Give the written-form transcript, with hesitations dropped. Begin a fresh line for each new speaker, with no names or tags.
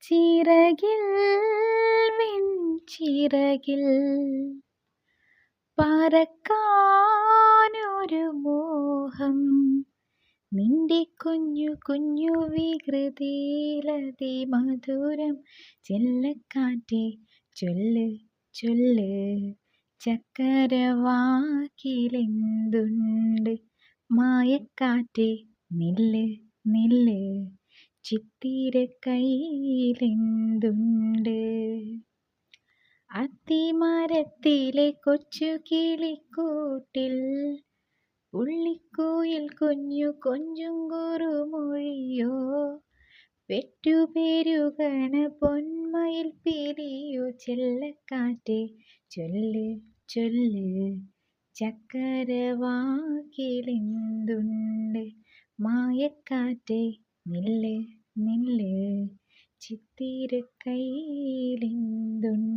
ചിറകിൽ വെൺചിറകിൽ പറക്കാനൊരു മോഹം, നിന്റെ കുഞ്ഞു കുഞ്ഞു വികൃതിയിലതിമധുരം. ചെല്ലക്കാറ്റേ ചൊല്ല് ചൊല്ല്, ചക്കരവാക്കിലെന്തുണ്ട്? മായക്കാറ്റേ നില്ല് നില്ല്, ചിത്തിരക്കൈയിലെന്തുണ്ട്? അത്തിമരത്തിലെ കൊച്ചു കിളിക്കൂട്ടിൽ പുള്ളിക്കുയിൽ കുഞ്ഞു കൊഞ്ചും കുറുമൊഴിയോ, പെറ്റുപെരുകണ പൊന്മയിൽ പീലിയോ. ചെല്ലക്കാറ്റേ ചൊല്ല് ചൊല്ല്, ചക്കരവാക്കിലെന്തുണ്ട്? മായക്കാറ്റേ നില്ല് നില്ല്, ചിത്തിരക്കൈയിലെന്തുണ്ട്?